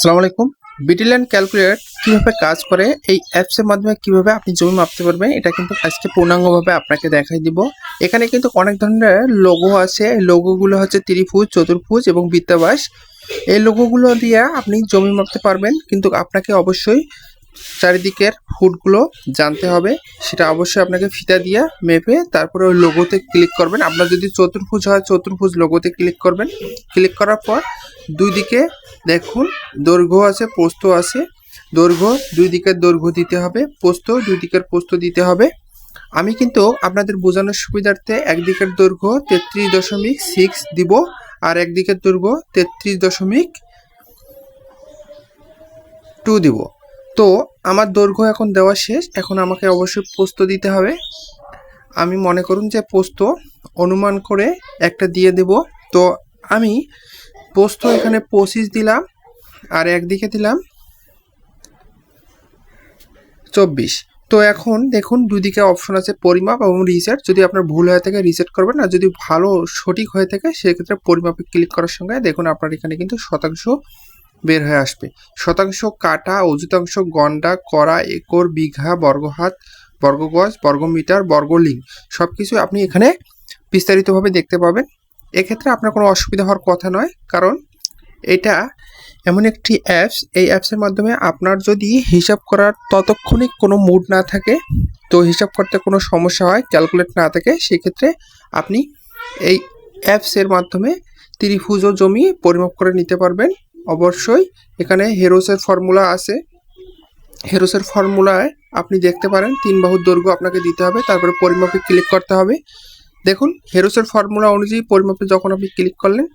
আসসালামু আলাইকুম। বিটিল্যান্ড ক্যালকুলেটর কিভাবে কাজ করে, এই অ্যাপসের মাধ্যমে কিভাবে আপনি জমি মাপতে পারবেন, এটা কিন্তু আজকে পূর্ণাঙ্গভাবে আপনাকে দেখাই দিব। এখানে কিন্তু অনেক ধরনের লোগো আছে। এই লোগোগুলো হচ্ছে ত্রিভুজ, চতুর্ভুজ এবং বৃত্তাবাস। এই লোগোগুলো দিয়ে আপনি জমি মাপতে পারবেন, কিন্তু আপনাকে অবশ্যই চারিদিকের ফুটগুলো জানতে হবে। সেটা অবশ্যই আপনাকে ফিতা দিয়ে মেপে তারপরে ওই লোগোতে ক্লিক করবেন। আপনার যদি চতুর্ভুজ হয়, চতুর্ভুজ লোগোতে ক্লিক করবেন। ক্লিক করার পর দুই দিকে দেখুন দৈর্ঘ্য আছে, প্রস্থ আছে। দৈর্ঘ্য দুই দিকের দৈর্ঘ্য দিতে হবে, প্রস্থ দুই দিকের প্রস্থ দিতে হবে। আমি কিন্তু আপনাদের বোঝানোর সুবিধার্থে একদিকের দৈর্ঘ্য 33.6 দিব, আর একদিকের দৈর্ঘ্য 33.2 দিব। তো আমার দৈর্ঘ্য এখন দেওয়া শেষ। এখন আমাকে অবশ্যই প্রস্থ দিতে হবে। আমি মনে করুন যে প্রস্থ অনুমান করে একটা দিয়ে দেব। তো আমি প্রস্থ এখানে 25 দিলাম, আর একদিকে দিলাম 24। তো এখন দেখুন দুই দিকে অপশন আছে পরিমাপ এবং রিসেট। যদি আপনার ভুল হয়ে থাকে রিসেট করবেন, আর যদি ভালো সঠিক হয়ে থাকে সেক্ষেত্রে পরিমাপে ক্লিক করার সঙ্গে দেখুন আপনার এখানে কিন্তু শতাংশ বের হয়ে আসবে। শতাংশ, কাটা, অযুতাংশ, গন্ডা, করা, একর, বিঘা, বর্গহাত, বর্গগজ, বর্গমিটার, বর্গলিং সব কিছু আপনি এখানে বিস্তারিতভাবে দেখতে পাবেন। এক্ষেত্রে আপনার কোনো অসুবিধা হওয়ার কথা নয়, কারণ এটা এমন একটি অ্যাপস, এই অ্যাপসের মাধ্যমে আপনার যদি হিসাব করার ততক্ষণে কোনো মুড না থাকে, তো হিসাব করতে কোনো সমস্যা হয়, ক্যালকুলেট না থাকে, সেক্ষেত্রে আপনি এই অ্যাপসের মাধ্যমে ত্রিভুজ ও জমি পরিমাপ করে নিতে পারবেন। অবশ্যই এখানে হেরোসের ফর্মুলা আছে। হেরোসের ফর্মুলায় আপনি দেখতে পারেন 3 বাহুর দৈর্ঘ্য আপনাকে দিতে হবে, তারপরে পরিমাপে ক্লিক করতে হবে। দেখুন হেরোসের ফর্মুলা অনুযায়ী পরিমাপে যখন আপনি ক্লিক করলেন,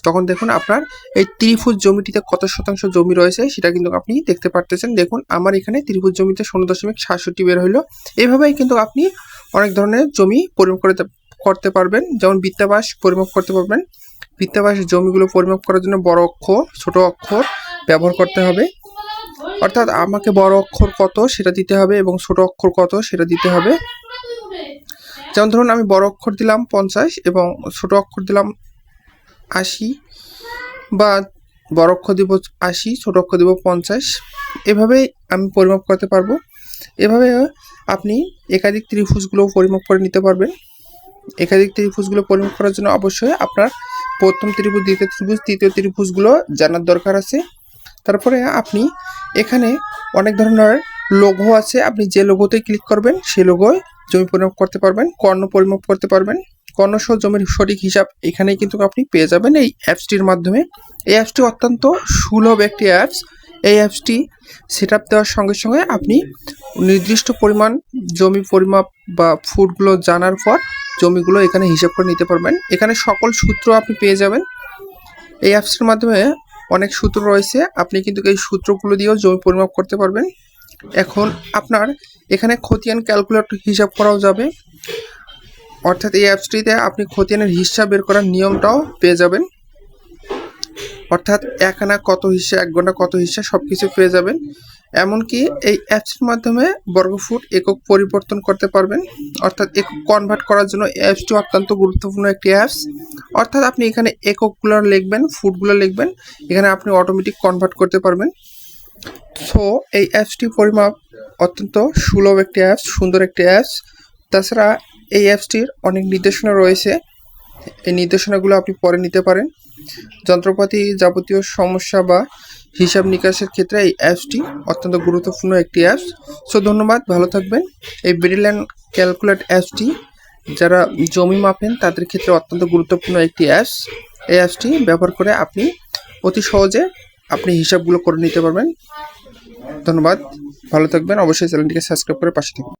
তখন দেখুন আপনার এই ত্রিভুজ জমিটিতে কত শতাংশ জমি রয়েছে সেটা কিন্তু আপনি দেখতে পারতেছেন। দেখুন আমার এখানে ত্রিভুজ জমিতে 0.67 বের হইলো। এইভাবেই কিন্তু আপনি অনেক ধরনের জমি পরিমাপ করতে পারবেন। যেমন বৃত্তাবাস পরিমাপ করতে পারবেন। বৃত্তাবাস জমিগুলো পরিমাপ করার জন্য বড় অক্ষর, ছোট অক্ষর ব্যবহার করতে হবে। অর্থাৎ আমাকে বড় অক্ষর কত সেটা দিতে হবে এবং ছোট অক্ষর কত সেটা দিতে হবে। যেমন ধরুন আমি বড় অক্ষর দিলাম 50 এবং ছোট অক্ষর দিলাম 80, বা বড় অক্ষর দিব 80, ছোট অক্ষর দিব 50। এভাবেই আমি পরিমাপ করতে পারবো। এভাবে আপনি একাধিক ত্রিভুজগুলো পরিমাপ করে নিতে পারবেন। একাধিক ত্রিভুজগুলো পরিমাপ করার জন্য অবশ্যই আপনার প্রথম ত্রিভুজ, দ্বিতীয় ত্রিভুজ, তৃতীয় ত্রিভুজগুলো জানার দরকার আছে। তারপরে আপনি এখানে অনেক ধরনের লোগো আছে, আপনি যে লোগোতে ক্লিক করবেন সেই লোগোয় জমি পরিমাপ করতে পারবেন, কর্ণ পরিমাপ করতে পারবেন। কর্ণ সহ জমির সঠিক হিসাব এখানেই কিন্তু আপনি পেয়ে যাবেন এই অ্যাপসটির মাধ্যমে। এই অ্যাপসটি অত্যন্ত সুলভ একটি অ্যাপস। এই অ্যাপসটি সেট আপ দেওয়ার সঙ্গে সঙ্গে আপনি নির্দিষ্ট পরিমাণ জমি পরিমাপ বা ফুটগুলো জানার পর জমিগুলো এখানে হিসাব করে নিতে পারবেন। এখানে সকল সূত্র আপনি পেয়ে যাবেন। এই অ্যাপসের মাধ্যমে অনেক সূত্র রয়েছে, আপনি কিন্তু এই সূত্রগুলো দিয়েও জমি পরিমাপ করতে পারবেন। এখন আপনার এখানে খতিয়ান ক্যালকুলেট হিসাব করাও যাবে। অর্থাৎ এই অ্যাপসটিতে আপনি খতিয়ানের হিসাব বের করার নিয়মটাও পেয়ে যাবেন। অর্থাৎ এক আনা কত হিসা, এক ঘন্টা কত হিসা সব কিছু পেয়ে যাবেন। এমনকি এই অ্যাপসের মাধ্যমে বর্গফুট একক পরিবর্তন করতে পারবেন। অর্থাৎ একক কনভার্ট করার জন্য অ্যাপসটি অত্যন্ত গুরুত্বপূর্ণ একটি অ্যাপস। অর্থাৎ আপনি এখানে এককগুলো লিখবেন, ফুটগুলো লিখবেন, এখানে আপনি অটোমেটিক কনভার্ট করতে পারবেন। সো এই অ্যাপসটি পরিমাপ অত্যন্ত সুলভ একটি অ্যাপস, সুন্দর একটি অ্যাপস। তাছাড়া এই অ্যাপসটির অনেক নির্দেশনা রয়েছে, এই নির্দেশনাগুলো আপনি পরে নিতে পারেন। যন্ত্রপাতি যাবতীয় সমস্যা বা হিসাব নিকাশের ক্ষেত্রে এই অ্যাপসটি অত্যন্ত গুরুত্বপূর্ণ একটি অ্যাপস। সো ধন্যবাদ, ভালো থাকবেন। এই বিটিল্যান্ড ক্যালকুলেট অ্যাপসটি যারা জমি মাপেন তাদের ক্ষেত্রে অত্যন্ত গুরুত্বপূর্ণ একটি অ্যাপস। এই অ্যাপসটি ব্যবহার করে আপনি অতি সহজে আপনি হিসাবগুলো করে নিতে পারবেন। ধন্যবাদ, ভালো থাকবেন। অবশ্যই চ্যানেলটিকে সাবস্ক্রাইব করে পাশে থাকবেন।